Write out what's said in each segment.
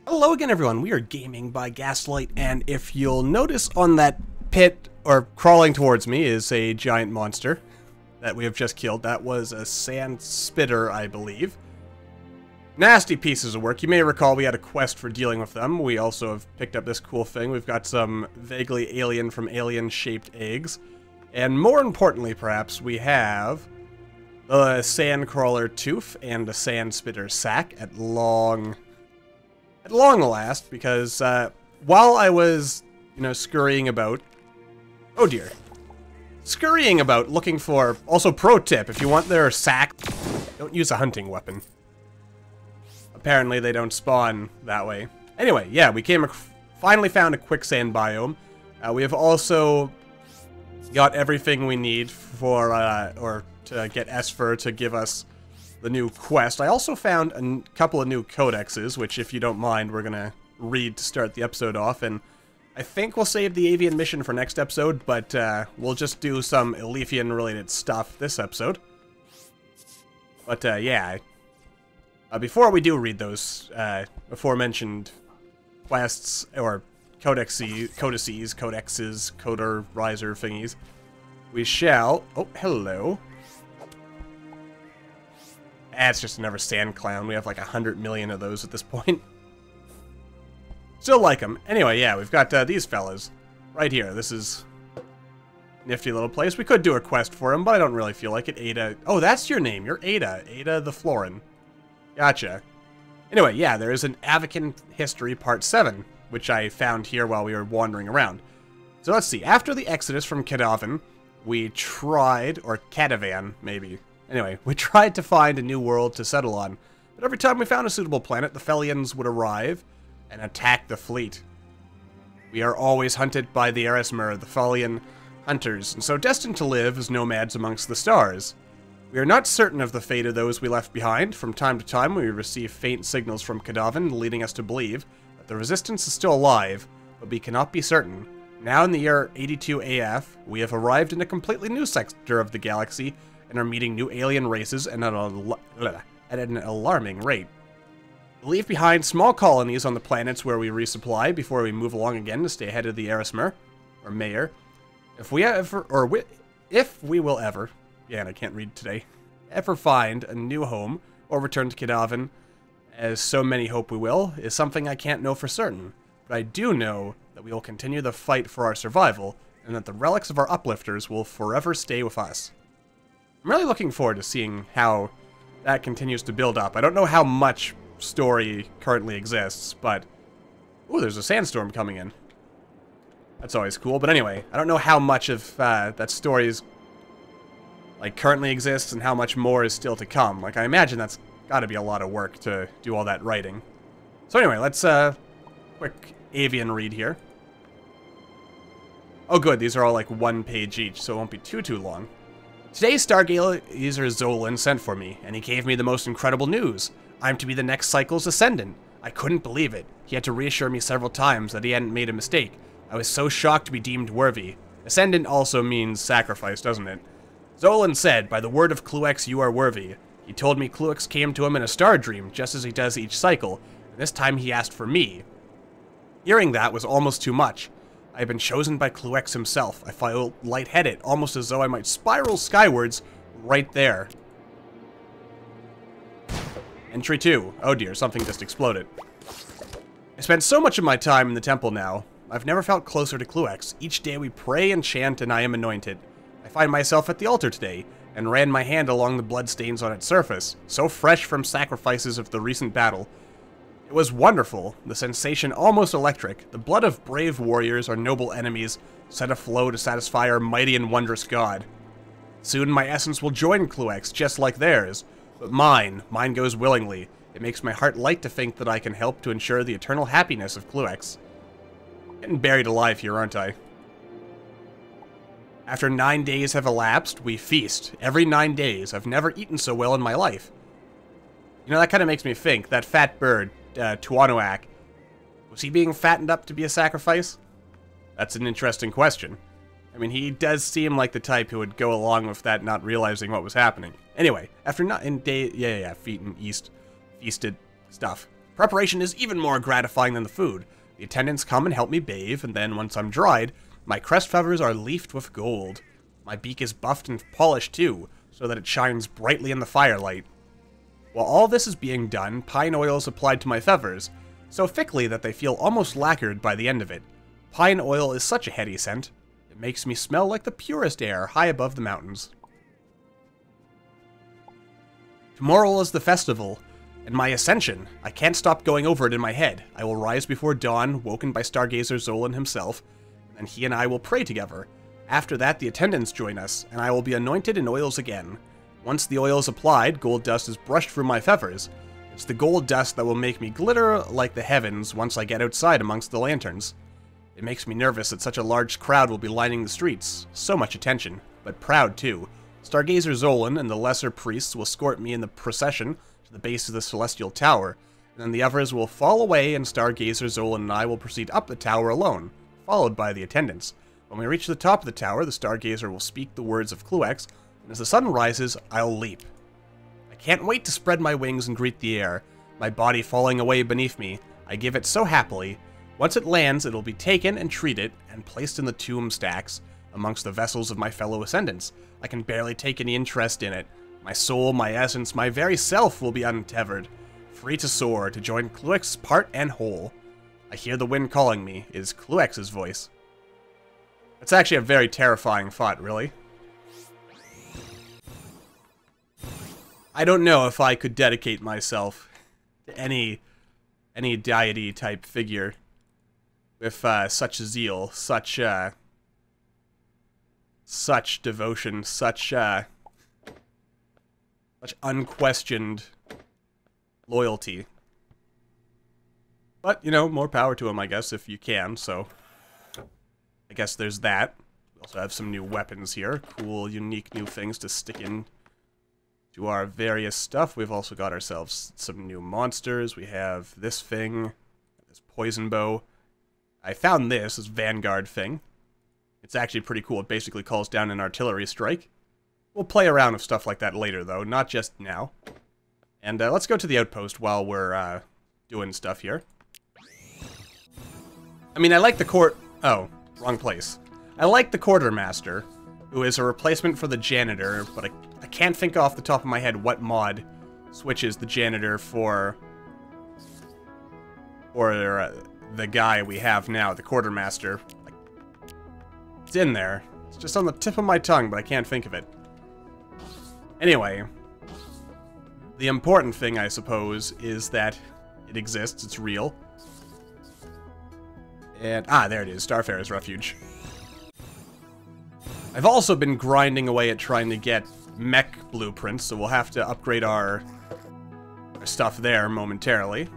Hello again, everyone. We are Gaming by Gaslight, and if you'll notice on that pit, or crawling towards me, is a giant monster that we have just killed. That was a sand spitter, I believe. Nasty pieces of work. You may recall we had a quest for dealing with them. We also have picked up this cool thing. We've got some vaguely alien from alien-shaped eggs. And more importantly, perhaps, we have the sand crawler tooth and the sand spitter sack at long last, because while I was, scurrying about, oh dear, scurrying about looking for, also pro tip, if you want their sack, don't use a hunting weapon. Apparently they don't spawn that way. Anyway, yeah, we finally found a quicksand biome. We have also got everything we need for, or to get Esper to give us the new quest. I also found a couple of new codexes, which, if you don't mind, we're gonna read to start the episode off, and I think we'll save the avian mission for next episode, but we'll just do some Elithian-related stuff this episode. But, yeah. Before we do read those aforementioned quests, or codexes, coder riser thingies, we shall... Oh, hello. It's just another sand clown. We have like 100 million of those at this point. Still like them. Anyway, yeah, we've got these fellas right here. This is a nifty little place. We could do a quest for him, but I don't really feel like it. Ada. Oh, that's your name. You're Ada. Ada the Florin. Gotcha. Anyway, yeah, there is an Avakin History Part 7, which I found here while we were wandering around. So let's see. After the exodus from Kadavan, we tried, or Kadavan, maybe. Anyway, we tried to find a new world to settle on, but every time we found a suitable planet, the Felians would arrive and attack the fleet. We are always hunted by the Erismer, the Felian hunters, and so destined to live as nomads amongst the stars. We are not certain of the fate of those we left behind. From time to time, we receive faint signals from Kadavan, leading us to believe that the Resistance is still alive, but we cannot be certain. Now in the year 82 AF, we have arrived in a completely new sector of the galaxy, and are meeting new alien races and at an alarming rate. We leave behind small colonies on the planets where we resupply before we move along again to stay ahead of the Erismer, or Mayor. If we will ever, yeah, and I can't read today, ever find a new home or return to Kadavan, as so many hope we will, is something I can't know for certain. But I do know that we will continue the fight for our survival, and that the relics of our uplifters will forever stay with us. I'm really looking forward to seeing how that continues to build up. I don't know how much story currently exists, but... Ooh, there's a sandstorm coming in. That's always cool. But anyway, I don't know how much of that story is, like, currently exists and how much more is still to come. Like, I imagine that's got to be a lot of work to do all that writing. So anyway, let's, quick avian read here. Oh good, these are all like 1 page each, so it won't be too long. Today, Stargazer Zolan sent for me, and he gave me the most incredible news. I'm to be the next cycle's Ascendant. I couldn't believe it. He had to reassure me several times that he hadn't made a mistake. I was so shocked to be deemed worthy. Ascendant also means sacrifice, doesn't it? Zolan said, by the word of Kluex, you are worthy. He told me Kluex came to him in a star dream, just as he does each cycle, and this time he asked for me. Hearing that was almost too much. I have been chosen by Kluex himself. I feel lightheaded, almost as though I might spiral skywards right there. Entry 2. Oh dear, something just exploded. I spent so much of my time in the temple now. I've never felt closer to Kluex. Each day we pray and chant and I am anointed. I find myself at the altar today, and ran my hand along the bloodstains on its surface, so fresh from sacrifices of the recent battle. It was wonderful, the sensation almost electric. The blood of brave warriors, our noble enemies, set aflow to satisfy our mighty and wondrous god. Soon my essence will join Kluex, just like theirs. But mine goes willingly. It makes my heart light to think that I can help to ensure the eternal happiness of Kluex. Getting buried alive here, aren't I? After 9 days have elapsed, we feast. Every 9 days. I've never eaten so well in my life. You know, that kind of makes me think, that fat bird, Tuanuak, was he being fattened up to be a sacrifice? That's an interesting question. I mean, he does seem like the type who would go along with that, not realizing what was happening. Anyway, after feasted stuff. Preparation is even more gratifying than the food. The attendants come and help me bathe, and then once I'm dried, my crest feathers are leafed with gold. My beak is buffed and polished too, so that it shines brightly in the firelight. While all this is being done, pine oil is applied to my feathers, so thickly that they feel almost lacquered by the end of it. Pine oil is such a heady scent. It makes me smell like the purest air high above the mountains. Tomorrow is the festival, and my ascension. I can't stop going over it in my head. I will rise before dawn, woken by Stargazer Zolan himself, and he and I will pray together. After that, the attendants join us, and I will be anointed in oils again. Once the oil is applied, gold dust is brushed through my feathers. It's the gold dust that will make me glitter like the heavens once I get outside amongst the lanterns. It makes me nervous that such a large crowd will be lining the streets. So much attention, but proud too. Stargazer Zolan and the lesser priests will escort me in the procession to the base of the celestial tower, and then the others will fall away and Stargazer Zolan and I will proceed up the tower alone, followed by the attendants. When we reach the top of the tower, the Stargazer will speak the words of Cluex, and as the sun rises, I'll leap. I can't wait to spread my wings and greet the air, my body falling away beneath me. I give it so happily. Once it lands, it will be taken and treated and placed in the tomb stacks amongst the vessels of my fellow ascendants. I can barely take any interest in it. My soul, my essence, my very self will be untethered, free to soar, to join Cluex's part and whole. I hear the wind calling me. It is Cluex's voice. It's actually a very terrifying thought, really. I don't know if I could dedicate myself to any deity-type figure with such zeal, such devotion, such unquestioned loyalty. But, you know, more power to him, I guess, if you can, so I guess there's that. We also have some new weapons here. Cool, unique new things to stick in to our various stuff. We've also got ourselves some new monsters. We have this thing, this poison bow. I found this Vanguard thing. It's actually pretty cool. It basically calls down an artillery strike. We'll play around with stuff like that later, though, not just now. And let's go to the outpost while we're doing stuff here. I mean, I like the court... Oh, wrong place. I like the quartermaster, who is a replacement for the janitor, but I can't think off the top of my head what mod switches the janitor for the guy we have now, the quartermaster. It's in there. It's just on the tip of my tongue, but I can't think of it. Anyway, the important thing, I suppose, is that it exists, it's real. And, there it is, Starfarer's Refuge. I've also been grinding away at trying to get mech blueprints, so we'll have to upgrade our stuff there momentarily.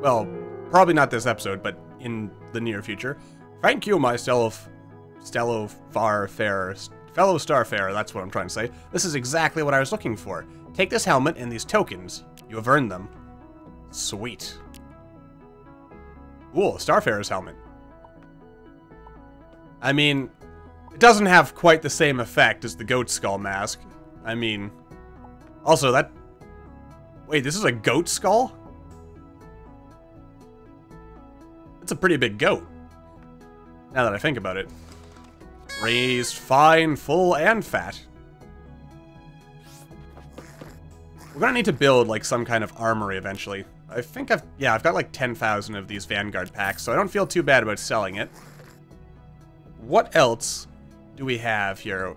Well, probably not this episode, but in the near future. Thank you, my fellow Starfarer, that's what I'm trying to say. This is exactly what I was looking for. Take this helmet and these tokens. You have earned them. Sweet. Cool, Starfarer's helmet. I mean, it doesn't have quite the same effect as the goat skull mask. I mean, also that... Wait, this is a goat skull? That's a pretty big goat. Now that I think about it. Raised, fine, full, and fat. We're gonna need to build, like, some kind of armory eventually. I think I've got like 10,000 of these Vanguard packs, so I don't feel too bad about selling it. What else do we have here?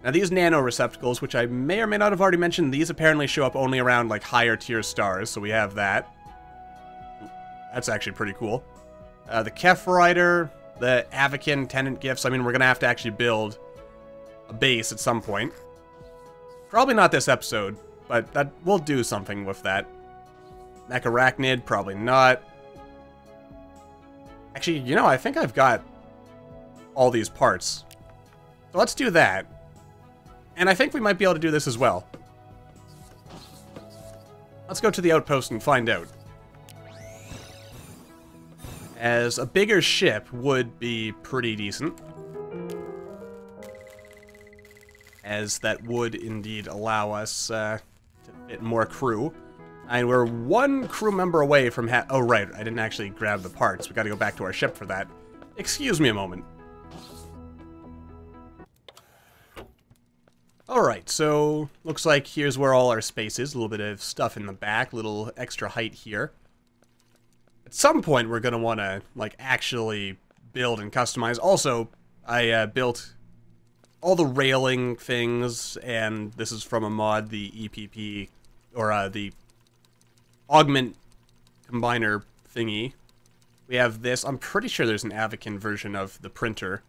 Now these Nano Receptacles, which I may or may not have already mentioned, these apparently show up only around like higher tier stars, so we have that. That's actually pretty cool. The Kef Rider, the Avakin Tenant Gifts. I mean, we're gonna have to actually build a base at some point. Probably not this episode, but that we'll do something with that. Mech Arachnid, probably not. Actually, you know, I think I've got all these parts. So let's do that. And I think we might be able to do this as well. Let's go to the outpost and find out. As a bigger ship would be pretty decent. As that would indeed allow us to fit more crew. And we're one crew member away from oh, right, I didn't actually grab the parts. We gotta go back to our ship for that. Excuse me a moment. Alright, so looks like here's where all our space is. A little bit of stuff in the back, a little extra height here. At some point, we're gonna want to, like, actually build and customize. Also, I built all the railing things, and this is from a mod, the EPP, or the Augment Combiner thingy. We have this. I'm pretty sure there's an Avakin version of the printer.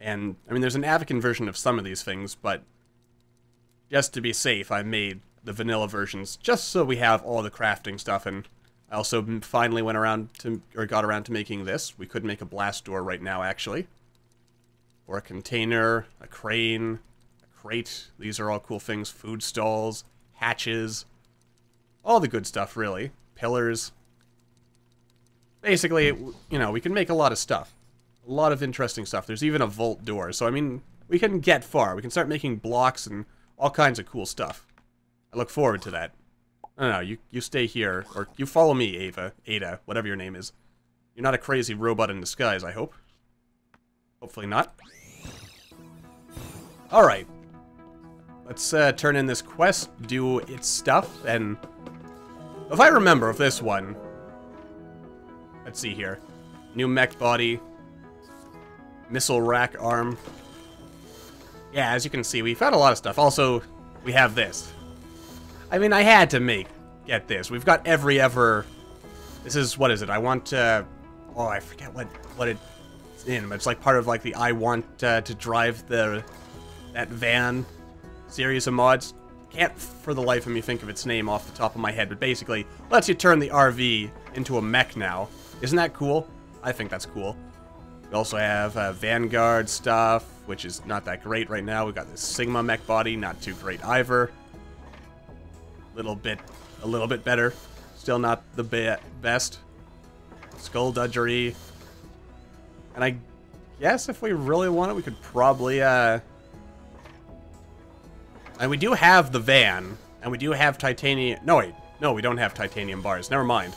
And, I mean, there's an Avakin version of some of these things, but just to be safe, I made the vanilla versions, just so we have all the crafting stuff, and I also finally went around to, or got around to making this. We could make a blast door right now, actually. Or a container, a crane, a crate. These are all cool things. Food stalls, hatches, all the good stuff, really. Pillars. Basically, you know, we can make a lot of stuff. A lot of interesting stuff. There's even a vault door. So, I mean, we can get far. We can start making blocks and all kinds of cool stuff. I look forward to that. No, you stay here. Or you follow me, Ada, whatever your name is. You're not a crazy robot in disguise, I hope. Hopefully not. Alright. Let's turn in this quest, do its stuff, and if I remember of this one, let's see here. New mech body. Missile rack arm. Yeah, as you can see, we've had a lot of stuff. Also, we have this. I mean, I had to get this. We've got every ever... This is, what is it? I want, oh, I forget what it's in, but it's like part of, like, the I want to drive that van series of mods. Can't for the life of me think of its name off the top of my head, but basically lets you turn the RV into a mech now. Isn't that cool? I think that's cool. We also have Vanguard stuff, which is not that great right now. We've got this Sigma mech body, not too great either. A little bit better. Still not the best. Skullduggery. And I guess if we really want it, we could probably, and we do have the van, and we do have titanium... No, wait. No, we don't have titanium bars. Never mind.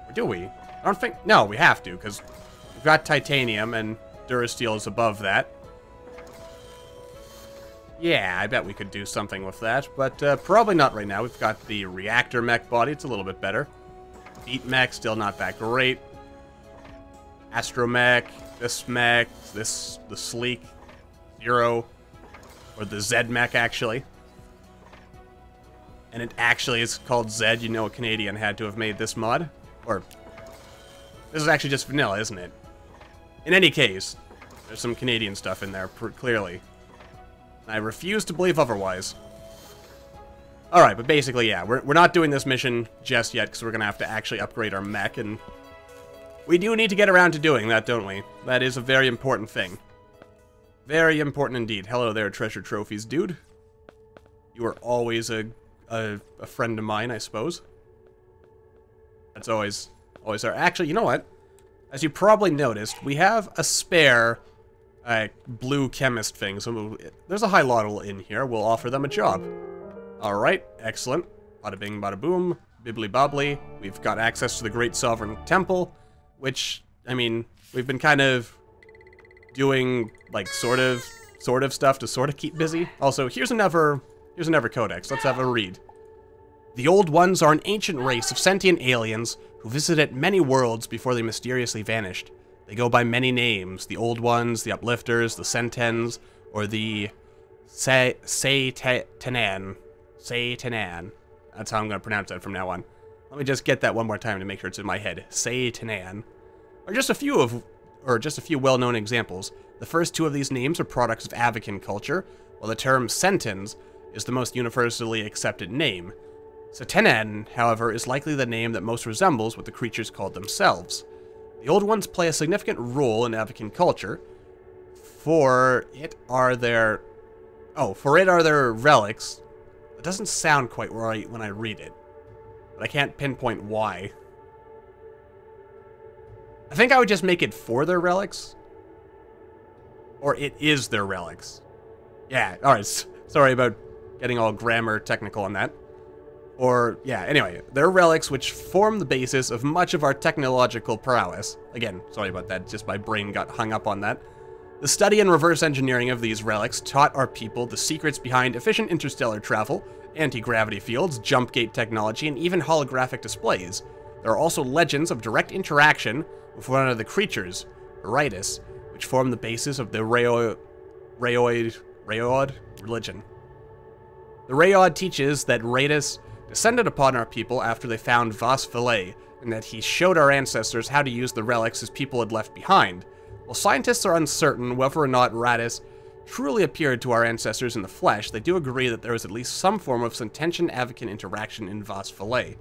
Or do we? I don't think... No, we have to, because we've got titanium, and Durasteel is above that. Yeah, I bet we could do something with that, but probably not right now. We've got the reactor mech body. It's a little bit better. Beat mech, still not that great. Astromech, this mech, the sleek Zero, or the Z mech, actually. And it actually is called Z. You know a Canadian had to have made this mod. Or, this is actually just vanilla, isn't it? In any case, there's some Canadian stuff in there, clearly. I refuse to believe otherwise. Alright, but basically, yeah, we're not doing this mission just yet, because we're going to have to actually upgrade our mech, and we do need to get around to doing that, don't we? That is a very important thing. Very important indeed. Hello there, treasure trophies, dude. You are always a friend of mine, I suppose. That's always our... Actually, you know what? As you probably noticed, we have a spare blue chemist thing, so there's a high lotl in here. We'll offer them a job. Alright, excellent. Bada bing, bada boom, bibbly bobbly. We've got access to the Great Sovereign Temple, which, I mean, we've been kind of doing, like, sort of stuff to sort of keep busy. Also, here's another codex. Let's have a read. The Old Ones are an ancient race of sentient aliens who visited many worlds before they mysteriously vanished. They go by many names: the Old Ones, the Uplifters, the Sentens, or the Say-Tanan. Say-Tanan. That's how I'm going to pronounce that from now on. Let me just get that one more time to make sure it's in my head. Say-Tanan. Or just a few well-known examples. The first two of these names are products of Avakin culture, while the term Sentens is the most universally accepted name. Say-Tanan, however, is likely the name that most resembles what the creatures called themselves. The Old Ones play a significant role in Avakin culture. For it are their relics. It doesn't sound quite right when I read it, but I can't pinpoint why. I think I would just make it for their relics. Or it is their relics. Yeah, alright, sorry about getting all grammar technical on that. Or, yeah, anyway, they're relics which form the basis of much of our technological prowess. Again, sorry about that, just my brain got hung up on that. The study and reverse engineering of these relics taught our people the secrets behind efficient interstellar travel, anti-gravity fields, jump gate technology, and even holographic displays. There are also legends of direct interaction with one of the creatures, Raidus, which form the basis of the Raod religion. The Raod teaches that Raidus descended upon our people after they found Vas Philae, and that he showed our ancestors how to use the relics his people had left behind. While scientists are uncertain whether or not Raidus truly appeared to our ancestors in the flesh, they do agree that there was at least some form of sentient-advocate interaction in Vas Philae.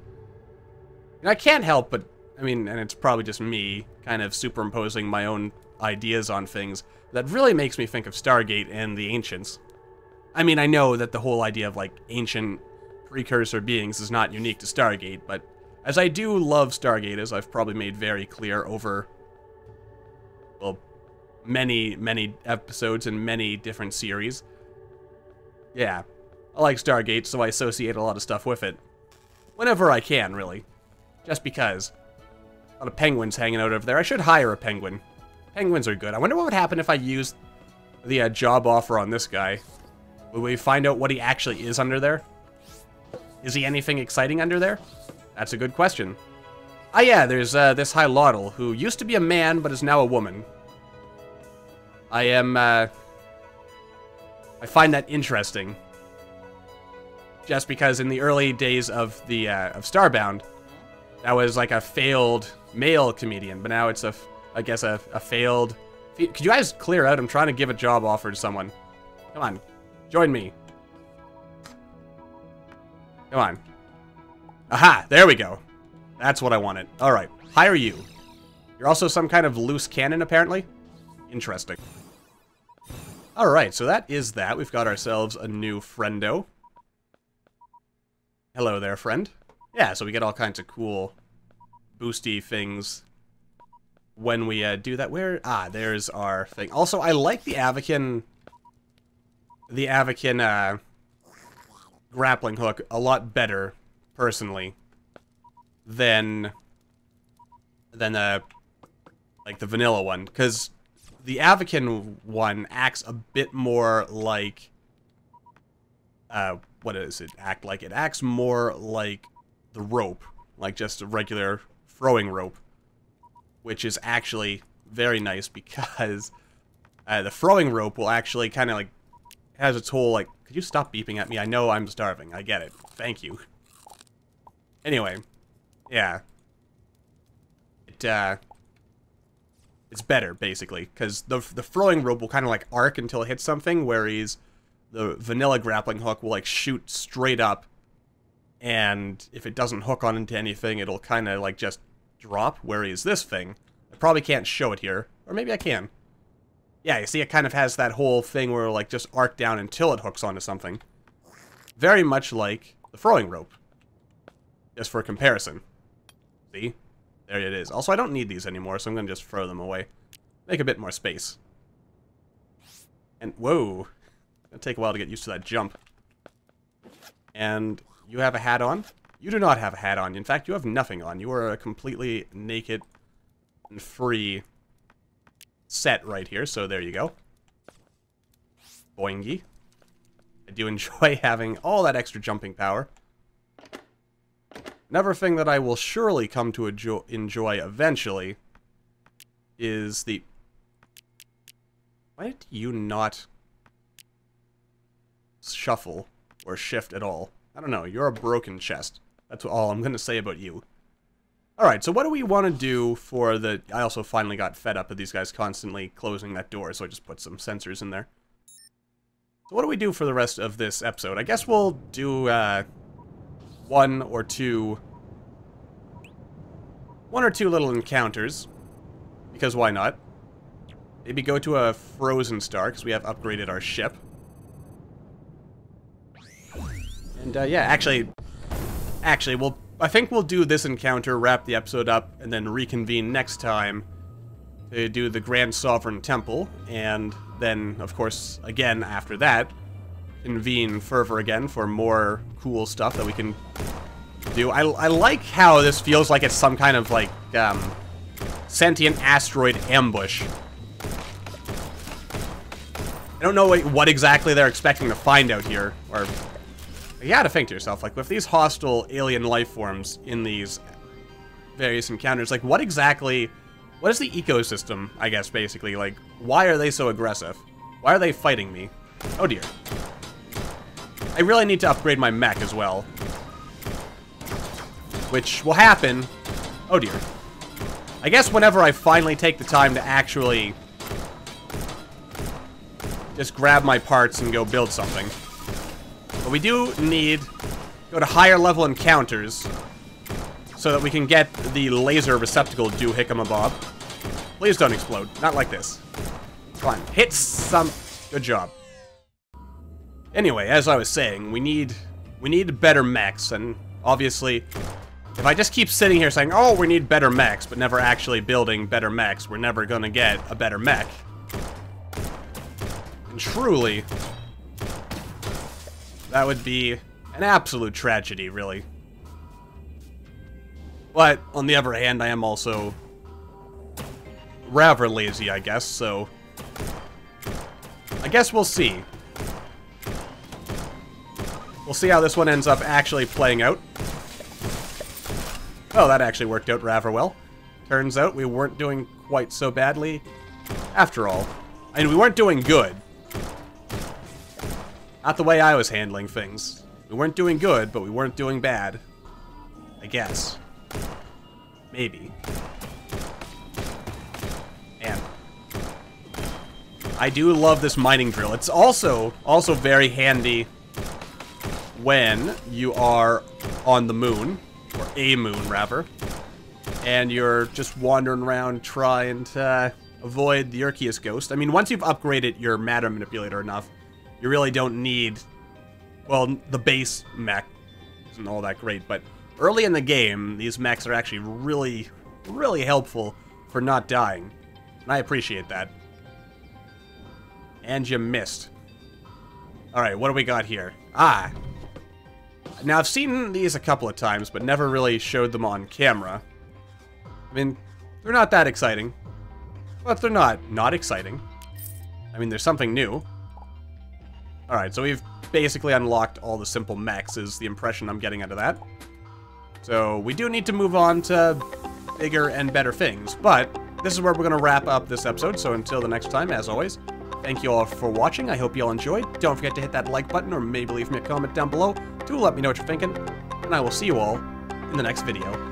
And I can't help but, I mean, and it's probably just me kind of superimposing my own ideas on things, that really makes me think of Stargate and the Ancients. I mean, I know that the whole idea of, like, ancient precursor beings is not unique to Stargate, but as I do love Stargate, as I've probably made very clear over, well, many episodes and many different series. Yeah, I like Stargate, so I associate a lot of stuff with it. Whenever I can, really. Just because. A lot of penguins hanging out over there. I should hire a penguin. Penguins are good. I wonder what would happen if I used the job offer on this guy. Will we find out what he actually is under there? Is he anything exciting under there? That's a good question. Ah yeah, there's this Hylotl, who used to be a man, but is now a woman. I find that interesting. Just because in the early days of the, of Starbound, that was like a failed male comedian, but now it's I guess a failed... Could you guys clear out? I'm trying to give a job offer to someone. Come on, join me. Come on. Aha, there we go. That's what I wanted. Alright, hire you. You're also some kind of loose cannon, apparently? Interesting. Alright, so that is that. We've got ourselves a new friendo. Hello there, friend. Yeah, so we get all kinds of cool boosty things when we do that. Where? Ah, there's our thing. Also, I like the Avakin grappling hook a lot better, personally, than like the vanilla one, because the Avakin one acts a bit more like what does it act like? It acts more like the rope, like just a regular throwing rope, which is actually very nice because the throwing rope will actually kind of like has its whole like. Could you stop beeping at me? I know I'm starving. I get it. Thank you. Anyway, yeah. It's better, basically, because the throwing rope will kind of, like, arc until it hits something, whereas the vanilla grappling hook will, like, shoot straight up, and if it doesn't hook on into anything, it'll kind of, like, just drop, whereas this thing, I probably can't show it here, or maybe I can. Yeah, you see, it kind of has that whole thing where it'll, like, just arc down until it hooks onto something. Very much like the throwing rope. Just for comparison. See? There it is. Also, I don't need these anymore, so I'm going to just throw them away. Make a bit more space. And, whoa. It'll take a while to get used to that jump. And you have a hat on? You do not have a hat on. In fact, you have nothing on. You are a completely naked and free set right here, so there you go. Boingy. I do enjoy having all that extra jumping power. Another thing that I will surely come to enjoy eventually is the... Why did you not shuffle or shift at all? I don't know, you're a broken chest. That's all I'm going to say about you. Alright, so what do we want to do for the... I also finally got fed up with these guys constantly closing that door, so I just put some sensors in there. So what do we do for the rest of this episode? I guess we'll do one or two little encounters, because why not? Maybe go to a frozen star, because we have upgraded our ship. And yeah, actually, I think we'll do this encounter, wrap the episode up, and then reconvene next time to do the Grand Sovereign Temple, and then, of course, again after that, convene further again for more cool stuff that we can do. I like how this feels like it's some kind of, like, sentient asteroid ambush. I don't know what exactly they're expecting to find out here, or... You gotta think to yourself, like, with these hostile alien life forms in these various encounters, like, what is the ecosystem, I guess, basically? Like, why are they so aggressive? Why are they fighting me? Oh dear. I really need to upgrade my mech as well. Which will happen... Oh dear. I guess whenever I finally take the time to actually... just grab my parts and go build something. But we do need to go to higher level encounters so that we can get the laser receptacle do-hickamabob. Please don't explode. Not like this. Come on. Hit some... Good job. Anyway, as I was saying, we need better mechs, and obviously, if I just keep sitting here saying, oh, we need better mechs, but never actually building better mechs, we're never gonna get a better mech. And truly, that would be an absolute tragedy, really. But, on the other hand, I am also rather lazy, I guess, so... I guess we'll see. We'll see how this one ends up actually playing out. Oh, that actually worked out rather well. Turns out we weren't doing quite so badly after all. I mean, we weren't doing good. Not the way I was handling things. We weren't doing good, but we weren't doing bad. I guess. Maybe. Man. I do love this mining drill. It's also very handy when you are on the moon, or a moon, rather, and you're just wandering around trying to avoid the Urkius ghost. I mean, once you've upgraded your matter manipulator enough, you really don't need... Well, the base mech isn't all that great, but early in the game, these mechs are actually really, really helpful for not dying. And I appreciate that. And you missed. Alright, what do we got here? Ah! Now, I've seen these a couple of times, but never really showed them on camera. I mean, they're not that exciting. But they're not exciting. I mean, there's something new. Alright, so we've basically unlocked all the simple mechs, is the impression I'm getting out of that. So, we do need to move on to bigger and better things. But, this is where we're going to wrap up this episode, so until the next time, as always, thank you all for watching. I hope you all enjoyed. Don't forget to hit that like button, or maybe leave me a comment down below to let me know what you're thinking. And I will see you all in the next video.